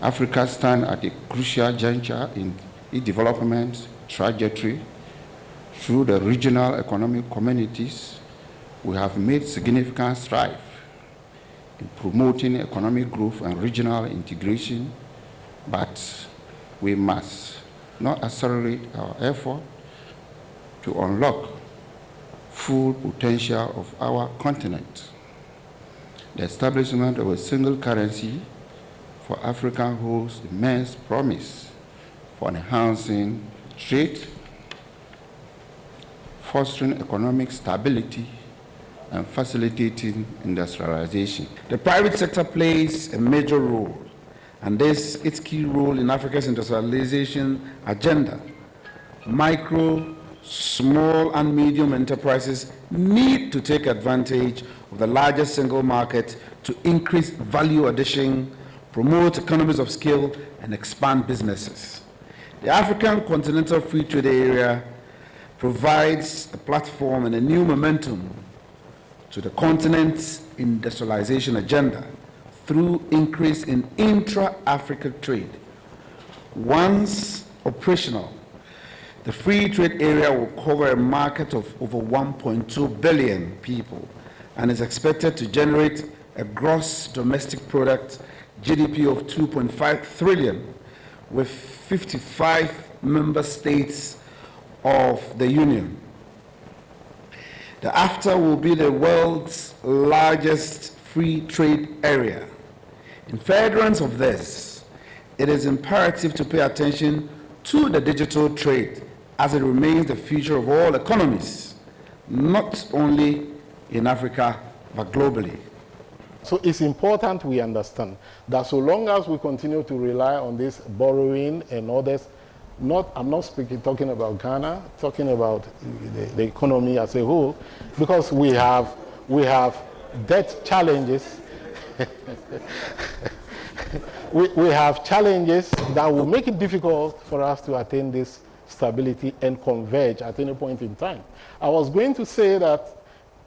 Africa stands at a crucial juncture in its development trajectory. Through the regional economic communities, we have made significant strides in promoting economic growth and regional integration, but we must not accelerate our effort to unlock full potential of our continent. The establishment of a single currency for Africa holds immense promise for enhancing trade, fostering economic stability, and facilitating industrialization. The private sector plays a major role, and this its key role in Africa's industrialization agenda. Micro, small, and medium enterprises need to take advantage of the largest single market to increase value addition, promote economies of scale, and expand businesses. The African Continental Free Trade Area provides a platform and a new momentum to the continent's industrialization agenda through increase in intra-Africa trade. Once operational, the free trade area will cover a market of over 1.2 billion people and is expected to generate a gross domestic product GDP of 2.5 trillion with 55 member states of the Union. The AFTA will be the world's largest free trade area. In furtherance of this, it is imperative to pay attention to the digital trade as it remains the future of all economies, not only in Africa, but globally. So it's important we understand that so long as we continue to rely on this borrowing and others, I'm not talking about Ghana, talking about the economy as a whole, because we have debt challenges. we have challenges that will make it difficult for us to attain this stability and converge at any point in time. I was going to say that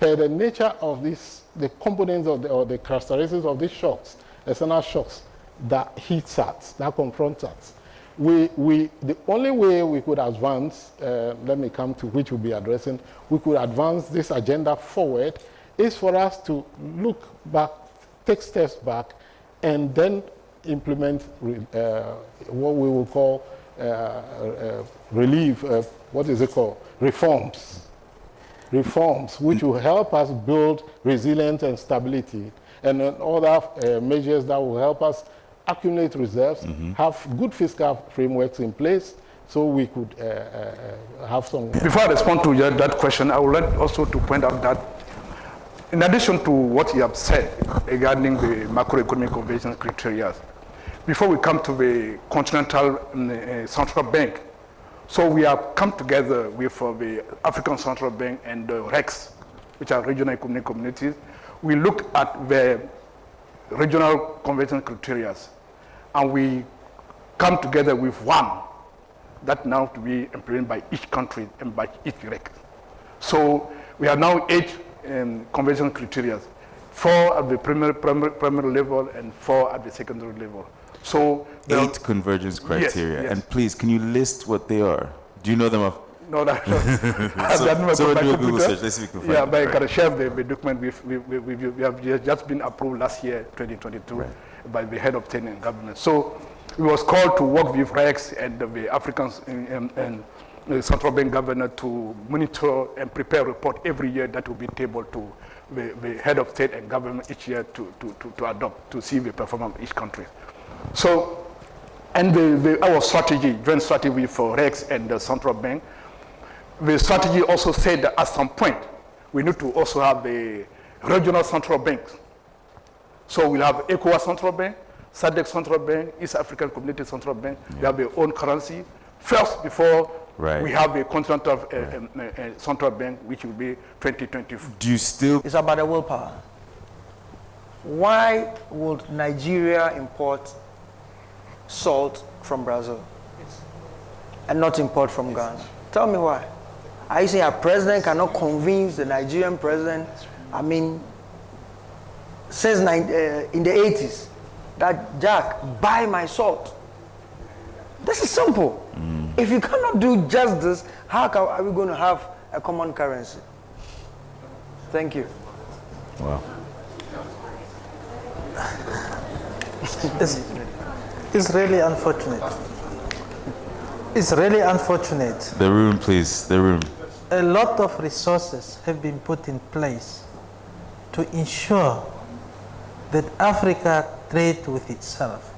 per the nature of this, the components of or the characteristics of these shocks, external shocks that hits us, that confronts us, the only way we could advance, let me come to which we'll be addressing, we could advance this agenda forward is for us to look back, take steps back, and then implement what we will call reforms, which will help us build resilience and stability, and other measures that will help us accumulate reserves, have good fiscal frameworks in place, so we could have some... Before I respond to that question, I would like also to point out that in addition to what you have said regarding the macroeconomic convergence criteria, before we come to the Continental Central Bank, so we have come together with the African Central Bank and the REX, which are regional economic communities. We looked at the regional convergence criteria, and we come together with one that now to be implemented by each country and by each REX. So we have now 8 convergence criteria, 4 at the primary level and 4 at the secondary level. So 8 convergence criteria. Yes. And please, can you list what they are? Do you know them off? No, no. So do a Google search. Let's see if we can find but I can share the document with you. We have just been approved last year, 2022, by the head of state and government. So we was called to work with REX and the Africans and the central bank governor to monitor and prepare a report every year that will be tabled to the head of state and government each year to adopt, to see the performance of each country. So, and our strategy, joint strategy for REX and the central bank, the strategy also said that at some point, we need to also have the regional central banks. So we'll have ECOWAS central bank, SADC central bank, East African Community central bank. They have their own currency. First, before we have a continental central bank, which will be 2024. Do you still? It's about the willpower. Why would Nigeria import salt from Brazil and not import from Ghana? Tell me why. Are you saying a president cannot convince the Nigerian president? I mean, since in the 80s, that, Jack, buy my salt. This is simple. If you cannot do just this, how are we going to have a common currency? Thank you. Wow. It's really unfortunate. It's really unfortunate. The room, please. The room. A lot of resources have been put in place to ensure that Africa trade with itself.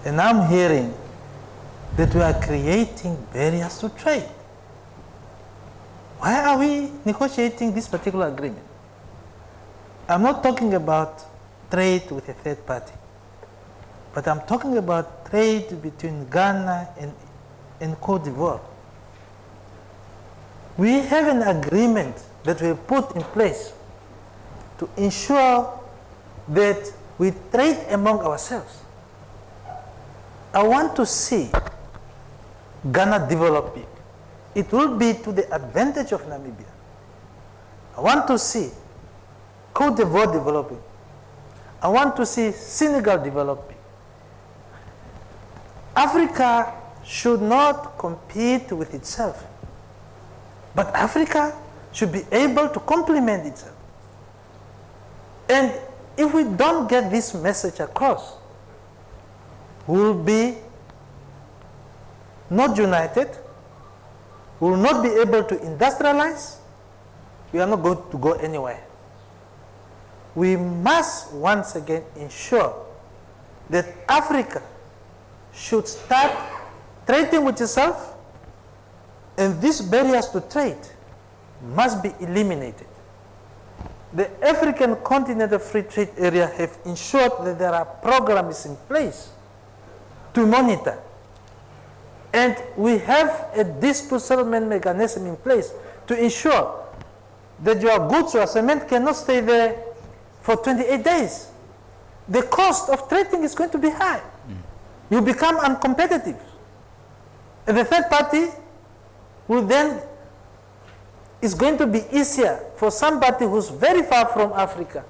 And I'm hearing that we are creating barriers to trade. Why are we negotiating this particular agreement? I'm not talking about trade with a third party, but I'm talking about trade between Ghana and Cote d'Ivoire. We have an agreement that we put in place to ensure that we trade among ourselves. I want to see Ghana developing. It will be to the advantage of Namibia. I want to see Cote d'Ivoire developing. I want to see Senegal developing. Africa should not compete with itself, but Africa should be able to complement itself. And if we don't get this message across, we will be not united, we will not be able to industrialize, we are not going to go anywhere. We must once again ensure that Africa should start trading with itself, and these barriers to trade must be eliminated. The African Continental Free Trade Area have ensured that there are programs in place to monitor. And we have a dispute settlement mechanism in place to ensure that your goods, your cement cannot stay there for 28 days. The cost of trading is going to be high. You become uncompetitive. And the third party will then, it's going to be easier for somebody who's very far from Africa